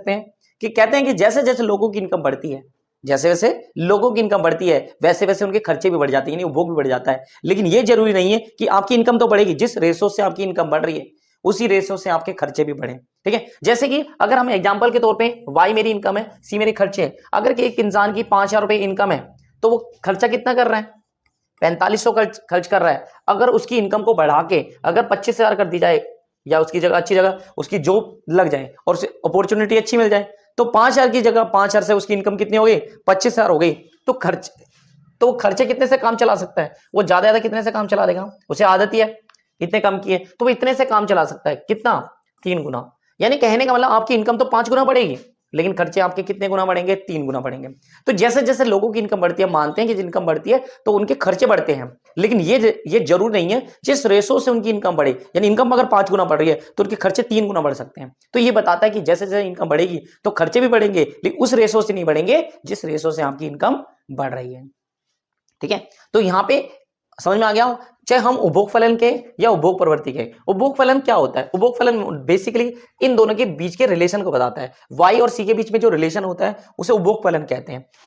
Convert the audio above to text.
सकते हैं कि कहते हैं कि जैसे जैसे लोगों की इनकम बढ़ती है, जैसे वैसे लोगों की इनकम बढ़ती है वैसे वैसे उनके खर्चे भी बढ़ जाते हैं, यानी उपभोग भी बढ़ जाता है। लेकिन ये जरूरी नहीं है कि आपकी इनकम तो बढ़ेगी, जिस रेशो से आपकी इनकम बढ़ रही है उसी रेशो से आपके खर्चे भी बढ़े। ठीक है, जैसे कि अगर हम एग्जांपल के तौर पे वाई मेरी इनकम है, सी मेरे खर्चे हैं। अगर कि एक इंसान की 5,000 रुपए इनकम है तो वो खर्चा कितना कर रहा है, 4500 खर्च कर रहा है। अगर उसकी इनकम को बढ़ा के अगर 25,000 कर दी जाए, या उसकी जगह अच्छी जगह उसकी जॉब लग जाए और उसे अपॉर्चुनिटी अच्छी मिल जाए, तो 5,000 की जगह 5,000 से उसकी इनकम कितनी हो गई, 25,000 हो गई। तो खर्चे कितने से काम चला सकता है, वो ज्यादा कितने से काम चला देगा, उसे आदत ही है इतने कम की है, तो वो इतने से काम चला सकता है। कितना, 3 गुना। यानी कहने का मतलब आपकी इनकम तो 5 गुना बढ़ेगी, लेकिन खर्चे आपके कितने गुना बढ़ेंगे, 3 गुना बढ़ेंगे। तो जैसे जैसे लोगों की इनकम बढ़ती है, मानते हैं कि इनकम बढ़ती है तो उनके खर्चे बढ़ते हैं, लेकिन ये जरूर नहीं है जिस रेशो से उनकी इनकम बढ़े, यानी इनकम अगर 5 गुना बढ़ रही है तो उनके खर्चे 3 गुना बढ़ सकते हैं। तो ये बताता है कि जैसे जैसे इनकम बढ़ेगी तो खर्चे भी बढ़ेंगे, लेकिन उस रेशो से नहीं बढ़ेंगे जिस रेशो से आपकी इनकम बढ़ रही है। ठीक है, तो यहां पे समझ में आ गया हो, चाहे हम उपभोग फलन के या उपभोग प्रवृत्ति के। उपभोग फलन क्या होता है, उपभोग फलन बेसिकली इन दोनों के बीच के रिलेशन को बताता है। वाई और सी के बीच में जो रिलेशन होता है उसे उपभोग फलन कहते हैं।